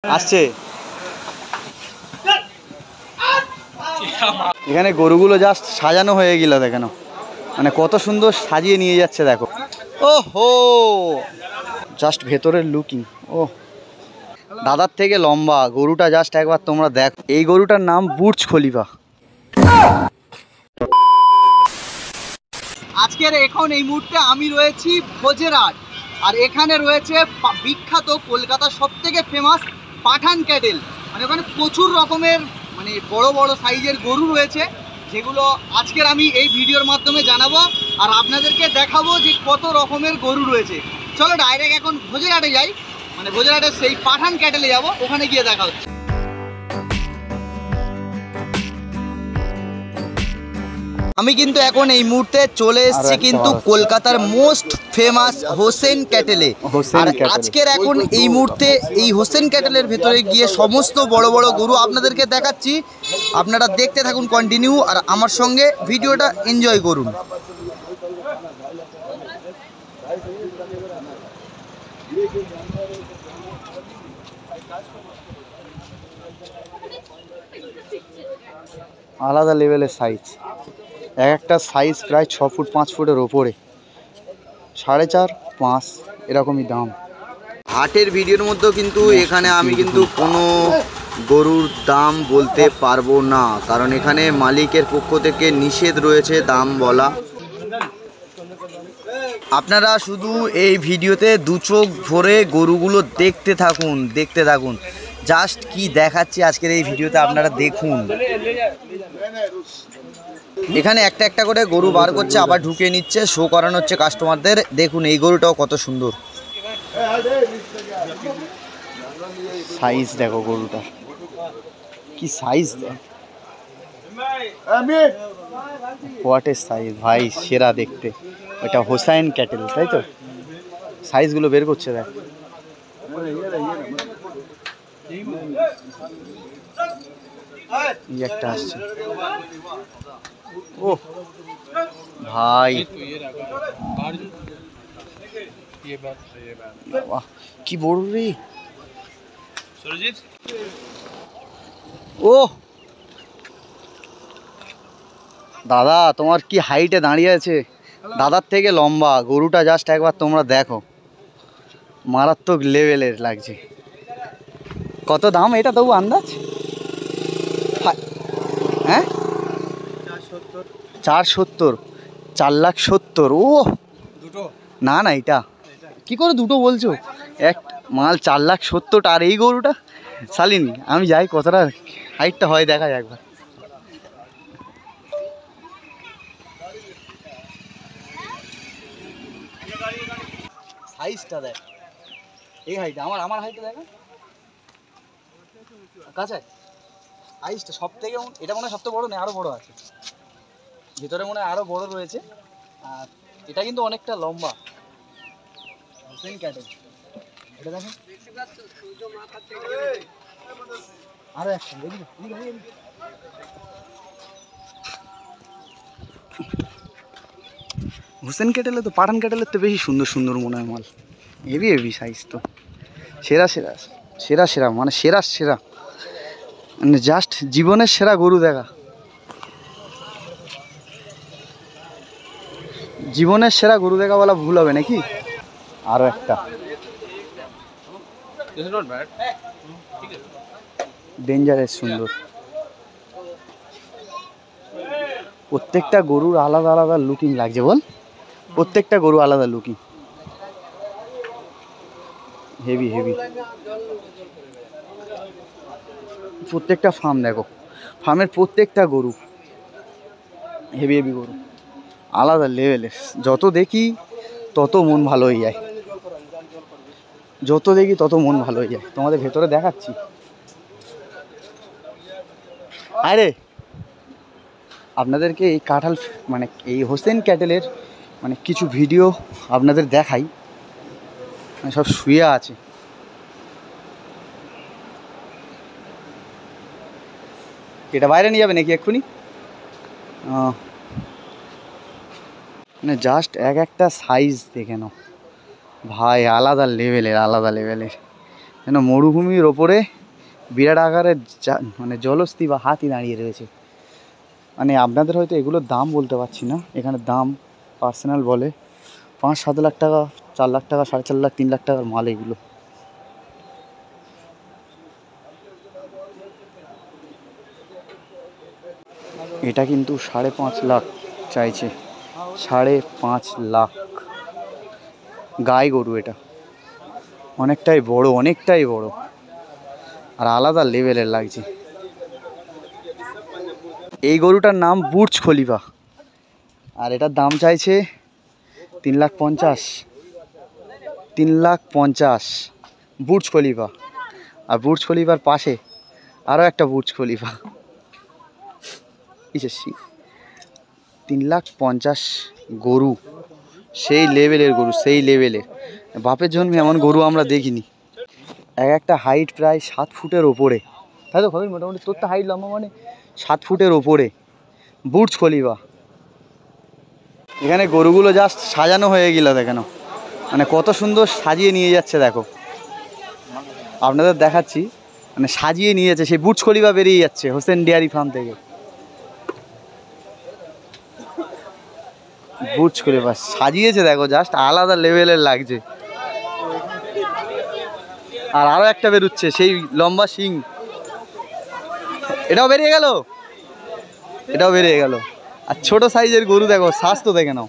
আসছে। এখানে গরুগুলো জাস্ট সাজানো হয়ে গেল, দেখেন মানে কত সুন্দর সাজিয়ে নিয়ে যাচ্ছে দেখো। ও হো, জাস্ট ভেতরের লুকিং। ও দাদার থেকে লম্বা গরুটা, জাস্ট একবার তোমরা দেখো। এই গরুটার নাম বুর্জ খলিফা। আজকের এখন এই মুহূর্তে আমি রয়েছি ভোজেরহাট, আর এখানে রয়েছে বিখ্যাত কলকাতার সবথেকে ফেমাস পাঠান ক্যাটেল। মানে ওখানে প্রচুর রকমের মানে বড় বড় সাইজের গরু রয়েছে, যেগুলো আজকের আমি এই ভিডিওর মাধ্যমে জানাবো আর আপনাদেরকে দেখাবো যে কত রকমের গরু রয়েছে। চলো ডাইরেক্ট এখন ভোজেরহাটে যাই, মানে ভোজেরহাটের সেই পাঠান ক্যাটেলে যাব, ওখানে গিয়ে দেখা হচ্ছে। আমি কিন্তু এখন এই মুহূর্তে চলে এসেছি কিন্তু কলকাতার মোস্ট ফেমাস হোসেন ক্যাটেলে। আর আজকের এখন এই মুহূর্তে এই হোসেন ক্যাটেলের ভেতরে গিয়ে সমস্ত বড় বড় গরু আপনাদেরকে দেখাচ্ছি। আপনারা দেখতে থাকুন কন্টিনিউ, আর আমার সঙ্গে ভিডিওটা এনজয় করুন। আলাদা লেভেলের সাইজ, এক একটা সাইজ প্রায় 6 ফুট 5 ফুটের ওপরে, 4.5 5 এরকমই দাম। হাটের ভিডিওর মধ্যেও কিন্তু এখানে আমি কিন্তু কোনো গরুর দাম বলতে পারবো না, কারণ এখানে মালিকের পক্ষ থেকে নিষেধ রয়েছে দাম বলা। আপনারা শুধু এই ভিডিওতে দু চোখ ভরে গরুগুলো দেখতে থাকুন, দেখতে থাকুন। জাস্ট কি দেখাচ্ছি আজকের এই ভিডিওতে আপনারা দেখুন। এখানে একটা একটা করে গরু বার করছে, আবার ঢুকিয়ে নিচ্ছে, শো করানো হচ্ছে কাস্টমারদের। দেখুন এই গরুটাও কত সুন্দর সাইজ, দেখো গরুটা কি সাইজ, হোয়াট এ সাইজ ভাই, সেরা দেখতে। এটা হোসাইন ক্যাটেল, তাই তো? সাইজগুলো বের করছে দেখ। এই একটা আসছে, ও ভাই কি বড় রে। ও দাদা, তোমার কি হাইটে দাঁড়িয়ে আছে, দাদার থেকে লম্বা গরুটা, জাস্ট একবার তোমরা দেখো, মারাত্মক লেভেলের লাগছে। কত দাম এটা তবু আন্দাজ? হ্যাঁ 470, 4,70,000। ও না না, এটা কি করে দুটো বলছো? এক মাল 4,70,000, আর এই গরুটা শালিনী। আমি যাই, কতটা হাইটটা হয় দেখা যায় একবার। সাইজটা দেখ, এই হাইটটা আমার হাইটটা দেখা কাছে, সাইজটা সব থেকে, এটা মনে হয় সবথেকে বড়, নেই আরো বড় আছে ভিতরে, মনে হয় আরো বড় রয়েছে। আর এটা কিন্তু অনেকটা লম্বা হোসেন ক্যাটেল। এটা দেখেন আরো একটা, হোসেন ক্যাটেলে তো পাঠান ক্যাটেলের তো বেশি সুন্দর সুন্দর মনে হয় মাল। হেভি হেভি সাইজ তো, সেরা সেরা সেরা সেরা, মানে সেরা সেরা, মানে জাস্ট জীবনের সেরা গরু দেখা, জীবনের সেরা গরু দেখা বলা ভুল হবে নাকি? আরো একটা ডেঞ্জারাস সুন্দর। প্রত্যেকটা গরুর আলাদা আলাদা লুকিং লাগছে, বল, প্রত্যেকটা গরু আলাদা লুকিং, হেভি হেভি। প্রত্যেকটা ফার্ম দেখো, ফার্মের প্রত্যেকটা গরু হেভি হেভি গরু, আলাদা লেভেলের। যত দেখি তত মন ভালো হয়ে যায়, যত দেখি তত মন ভালো হয়ে যায়। তোমাদের ভেতরে দেখাচ্ছি। আরে আপনাদেরকে এই কাঁঠাল, মানে এই হোসেন ক্যাটেলের মানে কিছু ভিডিও আপনাদের দেখাই। মানে সব শুয়ে আছে, এটা বাইরে নিয়ে যাবে নাকি এক্ষুনি? মানে জাস্ট এক একটা সাইজ দেখে নাও ভাই, আলাদা লেভেলের, আলাদা লেভেলের। যেন মরুভূমির ওপরে বিরাট আকারের মানে জলস্থি বা হাতি দাঁড়িয়ে রয়েছে। মানে আপনাদের হয়তো এগুলোর দাম বলতে পারছি না, এখানে দাম পার্সোনাল বলে 5-7 লাখ টাকা, 4 লাখ টাকা, 4.5 লাখ, 3 লাখ টাকার মাল এগুলো। এটা কিন্তু 5.5 লাখ চাইছে, 5.5 লাখ। গাই গরু এটা, অনেকটাই বড়, অনেকটাই বড়, আর আলাদা লেভেলের লাগছে। এই গরুটার নাম বুর্জ খলিফা, আর এটার দাম চাইছে 3,50,000, 3,50,000 বুর্জ খলিফা। আর বুর্জ খলিফার পাশে আরও একটা বুর্জ খলিফা, 3,50,000 গরু, সেই লেভেলের গরু, সেই লেভেলের। বাপের জন্মে এমন গরু আমরা দেখিনি। এক একটা হাইট প্রায় 7 ফুটের ওপরে, তাই তো ভাবি? মোটামুটি তোর তো হাইট লম্বা মানে 7 ফুটের ওপরে বুর্জ খলিফা। এখানে গরুগুলো জাস্ট সাজানো হয়ে গেল, দেখেন মানে কত সুন্দর সাজিয়ে নিয়ে যাচ্ছে। দেখো আপনাদের দেখাচ্ছি, মানে সাজিয়ে নিয়ে যাচ্ছে। সেই বুর্জ খলিফা বেরিয়ে যাচ্ছে হোসেন ডেয়ারি ফার্ম থেকে। বুর্জ খলিফা সাজিয়েছে দেখো, জাস্ট আলাদা লেভেলের লাগছে। আর আরও একটা বেরোচ্ছে, সেই লম্বা শিং, এটাও বেরিয়ে গেল, এটাও বেরিয়ে গেল। আর ছোট সাইজের গরু দেখো, স্বাস্থ্য দেখে নাও।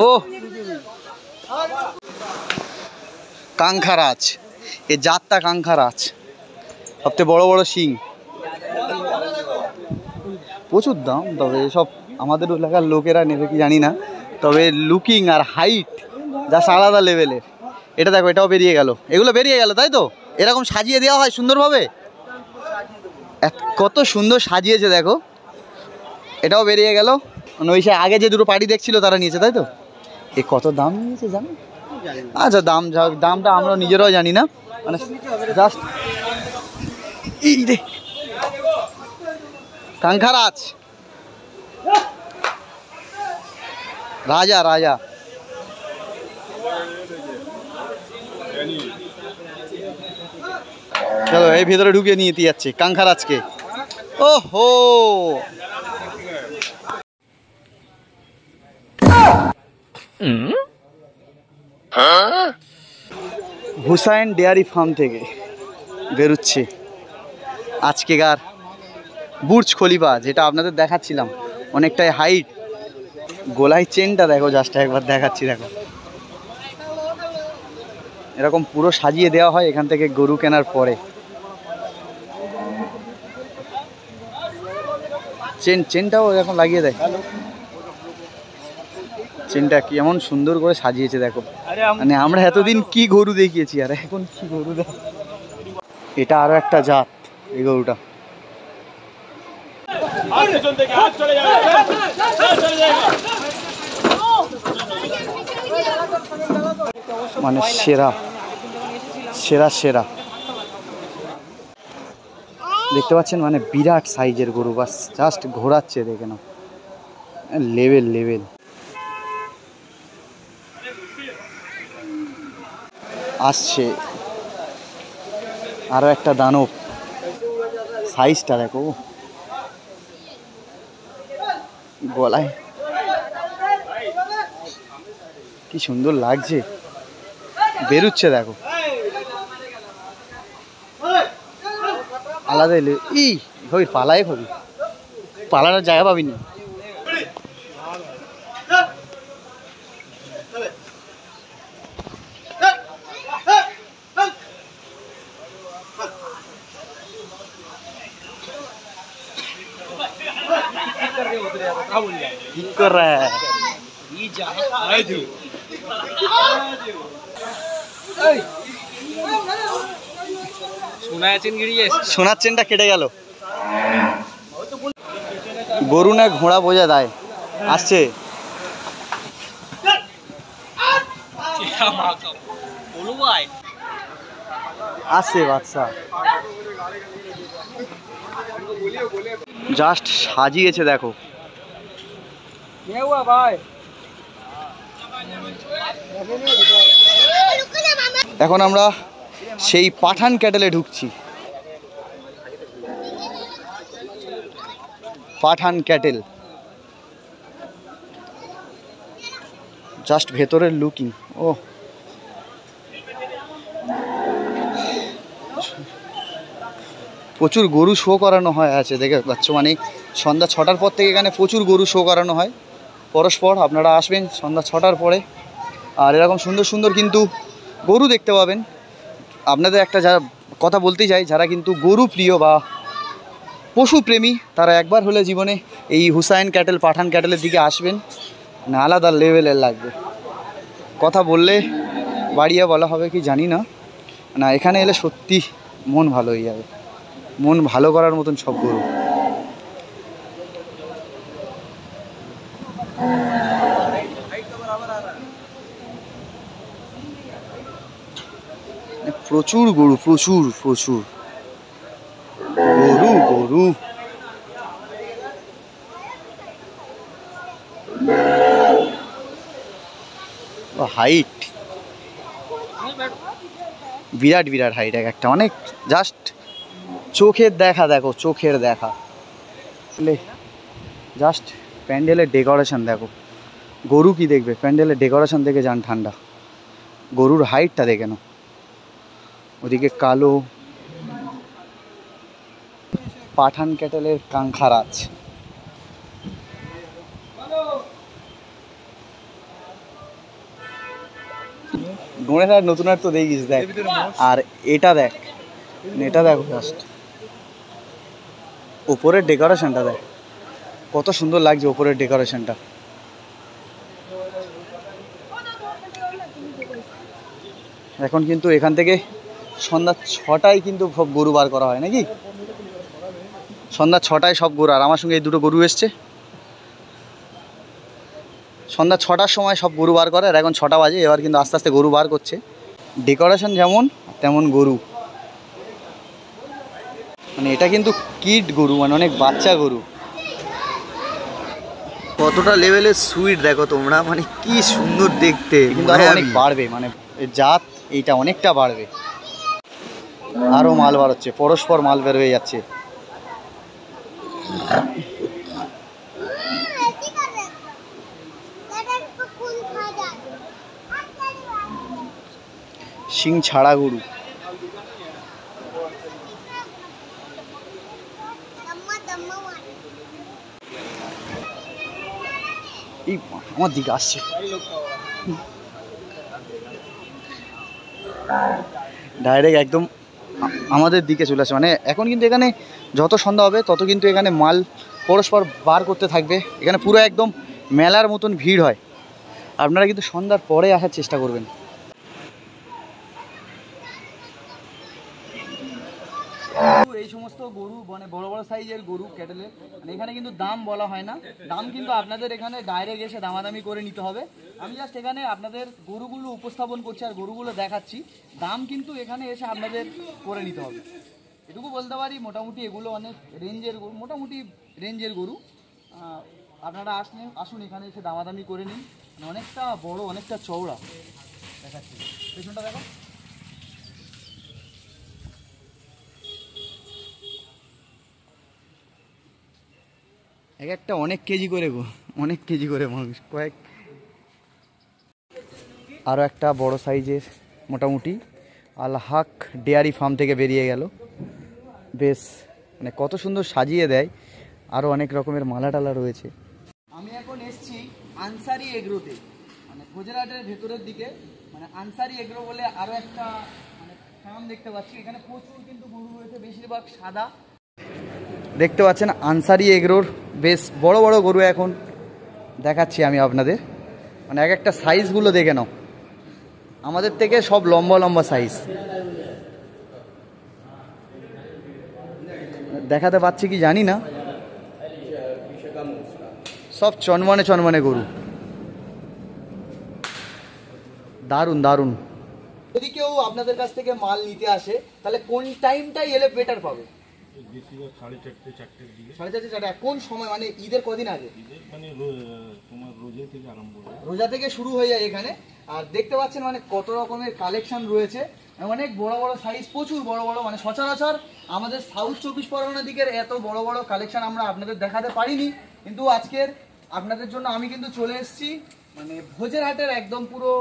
ও কাঙ্খারাজ, এ জাতটা কাঙ্খারাজ, সবচেয়ে বড় বড় শিং, প্রচুর দাম। তবে এসব আমাদের এলাকার লোকেরা নেবে কি জানি না, তবে লুকিং আর হাইট জাস্ট আলাদা লেভেলের। এটা দেখো, এটাও বেরিয়ে গেল, এগুলো বেরিয়ে গেল, তাই তো? এরকম সাজিয়ে দেওয়া হয় সুন্দরভাবে, কত সুন্দর সাজিয়েছে দেখো। এটাও বেরিয়ে গেল, মানে ওই সে আগে যে দুটো পার্টি দেখছিল তারা নিয়েছে, তাই তো? এ কত দাম নিয়েছে জানো? আচ্ছা, দামটা আমরা নিজেরাও জানি না, মানে জাস্ট এই রে কাঙ্খারাজ, রাজা রাজা। চলো এই ভিতরে ঢুকিয়ে নিয়ে যাচ্ছে কাঙ্খারাজকে। ওহো, হুসাইন ডেয়ারি ফার্ম থেকে বেরোচ্ছে আজকেকার বুর্জ খলিফা, যেটা আপনাদের দেখাচ্ছিলাম, অনেকটাই হাইট। গোলায় চেনটা দেখো, জাস্ট একবার দেখাচ্ছি, দেখো এরকম পুরো সাজিয়ে দেওয়া হয় এখান থেকে গরু কেনার পরে। চেনটাও এখন লাগিয়ে দেয়, চেনটা কি এমন সুন্দর করে সাজিয়েছে দেখো। মানে আমরা এতদিন কি গরু দেখিয়েছি, আর এখন কি গরু দেখ। এটা আরো একটা জাত, এই গরুটা মানে সেরা সেরা সেরা। দেখতে পাচ্ছেন, মানে বিরাট সাইজের গরু, বাস জাস্ট ঘোরাচ্ছে, দেখে নাও লেভেল লেভেল। আসছে আরো একটা দানব, সাইজটা দেখো, গলায় কি সুন্দর লাগছে, বেরুচ্ছে দেখো আলাদা। ই হই পালায় হবি, পালানোর জায়গা পাবি না। কি কর रहा है? সোনার চেনটা কেটে গেল। গরু না ঘোড়া বোঝা দেয়, আসছে আসছে বাচ্চা, জাস্ট সাজিয়েছে দেখো। ভাই এখন আমরা সেই পাঠান ক্যাটেলে ঢুকছি। পাঠান ক্যাটেল জাস্ট ভেতরের লুকিং। ও প্রচুর গরু শো করানো হয় আছে, দেখে পাচ্ছ, মানে সন্ধ্যা 6টার পর থেকে এখানে প্রচুর গরু শো করানো হয় পরস্পর। আপনারা আসবেন সন্ধ্যা 6টার পরে, আর এরকম সুন্দর সুন্দর কিন্তু গরু দেখতে পাবেন। আপনাদের একটা যারা কথা বলতে চাই, যারা কিন্তু গরু প্রিয় বা পশুপ্রেমী, তারা একবার হলে জীবনে এই হুসাইন ক্যাটেল, পাঠান ক্যাটেলের দিকে আসবেন, না আলাদা লেভেলের লাগবে। কথা বললে বাড়িয়ে বলা হবে কি জানি না, না এখানে এলে সত্যি মন ভালো হয়ে যাবে, মন ভালো করার মতন সব গরু। প্রচুর গরু, প্রচুর প্রচুর গরু গরু। হাইট বিরাট বিরাট হাইট, এক একটা অনেক, জাস্ট চোখের দেখা, দেখো চোখের দেখা। জাস্ট প্যান্ডেলের ডেকোরেশন দেখো, গরু কি দেখবে, প্যান্ডেলের ডেকোরেশন দেখে যান ঠান্ডা। গরুর হাইটটা দেখে নাও, ওদিকে কালো। পাঠান ক্যাটেলের কাঙ্খারাজ, গণেশ নতুন আর তো দেখিস দেখ। আর এটা দেখ, এটা দেখো জাস্ট ওপরের ডেকোরেশনটা দেখ, কত সুন্দর লাগছে ওপরের ডেকোরেশনটা। এখন কিন্তু এখান থেকে সন্ধ্যা 6টায় কিন্তু সব গরু বার করা হয় নাকি, সন্ধ্যা 6টায় সব গরু। আর আমার সঙ্গে এই দুটো গরু এসছে, সন্ধ্যা 6টার সময় সব গরু বার করে, আর এখন 6টা বাজে, এবার কিন্তু আস্তে আস্তে গরু বার করছে। ডেকোরেশন যেমন তেমন গরু, মানে এটা কিন্তু কিড গরু, মানে অনেক বাচ্চা গরু। কতটা লেভেলের সুইট দেখো তোমরা, মানে কি সুন্দর দেখতে। কিন্তু আরো অনেক বাড়বে, মানে জাত এইটা অনেকটা বাড়বে, আরো মাল বার হচ্ছে, পরস্পর মাল বের হয়ে যাচ্ছে। শিং ছাড়া গরু, এই আমার দিকে আসছে। ডাইরেক্ট একদম আমাদের দিকে চলে আসে, মানে এখন কিন্তু এখানে যত সন্ধ্যা হবে তত কিন্তু এখানে মাল পরস্পর বার করতে থাকবে। এখানে পুরো একদম মেলার মতন ভিড় হয়, আপনারা কিন্তু সন্ধ্যার পরে আসার চেষ্টা করবেন। এই সমস্ত গরু মানে বড় বড় সাইজের গরু ক্যাটেলে, মানে এখানে কিন্তু দাম বলা হয় না, দাম কিন্তু আপনাদের এখানে ডাইরেক্ট এসে দামাদামি করে নিতে হবে। আমি জাস্ট এখানে আপনাদের গরুগুলো উপস্থাপন করছি আর গরুগুলো দেখাচ্ছি, দাম কিন্তু এখানে এসে আপনাদের করে নিতে হবে। এটুকু বলতে পারি, মোটামুটি এগুলো অনেক রেঞ্জের গরু, মোটামুটি রেঞ্জের গরু। আপনারা আসুন এখানে এসে দামাদামি করে নিন, মানে অনেকটা বড়, অনেকটা চওড়া। দেখাচ্ছি পেছনটা দেখো, এক একটা অনেক কেজি করে গো, অনেক কেজি করে মাংস, কয়েক। আরও একটা বড় সাইজের মোটামুটি আল হক ডেয়ারি ফার্ম থেকে বেরিয়ে গেল, বেশ মানে কত সুন্দর সাজিয়ে দেয়, আরও অনেক রকমের মালা টালা রয়েছে। আমি এখন এসছি আনসারি এগ্রোতে, মানে গুজরাটের ভেতরের দিকে, মানে আনসারি এগ্রো বলে আরও একটা মানে ফার্ম দেখতে পাচ্ছি। এখানে প্রচুর কিন্তু গরু রয়েছে, বেশিরভাগ সাদা। দেখতে পাচ্ছেন আনসারি এগ্রোর বেশ বড় বড় গরু এখন দেখাচ্ছি আমি আপনাদের, মানে এক একটা সাইজগুলো দেখে নাও, আমাদের থেকে সব লম্বা লম্বা সাইজ। দেখাতে পাচ্ছি কি জানি না, সব চনমনে চনমনে গরু, দারুণ দারুণ। যদি কেউ আপনাদের কাছ থেকে মাল নিতে আসে, তাহলে কোন টাইমটাই এলে বেটার পাবে? বেশিরভাগ 4:30 4টের দিকে। 4:30 4টা কোন সময় মানে ঈদের কদিন আগে? ঈদের মানে তোমার রোজা থেকে আরম্ভ হয়, রোজা থেকে শুরু হয়ে যায় এখানে। আর দেখতে পাচ্ছেন মানে কত রকমের কালেকশন রয়েছে, অনেক বড় বড় সাইজ, প্রচুর বড় বড়, মানে সচরাচর আমাদের সাউথ 24 পরগনা দিকের এত বড় বড় কালেকশন আমরা আপনাদের দেখাতে পারিনি, কিন্তু আজকের আপনাদের জন্য আমি কিন্তু চলে এসেছি মানে ভোজের হাটের একদম পুরো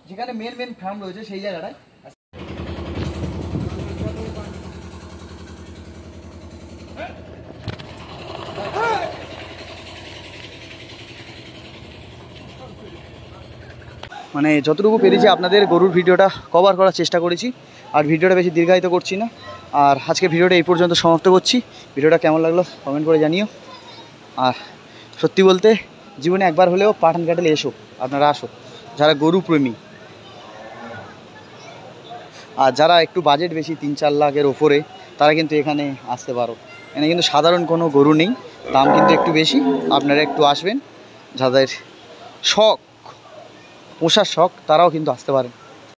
যেখানে মেন ফার্ম রয়েছে সেই জায়গাটায়। মানে যতটুকু পেরেছি আপনাদের গরুর ভিডিওটা কভার করার চেষ্টা করেছি, আর ভিডিওটা বেশি দীর্ঘায়িত করছি না। আর আজকে ভিডিওটা এই পর্যন্ত সমাপ্ত করছি। ভিডিওটা কেমন লাগলো কমেন্ট করে জানিও। আর সত্যি বলতে জীবনে একবার হলেও পাঠান ক্যাটেলে এসো, আপনারা আসো যারা গরু প্রেমী। আর যারা একটু বাজেট বেশি 3-4 লাখের ওপরে, তারা কিন্তু এখানে আসতে পারো। এখানে কিন্তু সাধারণ কোনো গরু নেই, দাম কিন্তু একটু বেশি। আপনারা একটু আসবেন, যাদের শখ পোষার শখ তারাও কিন্তু আসতে পারেন।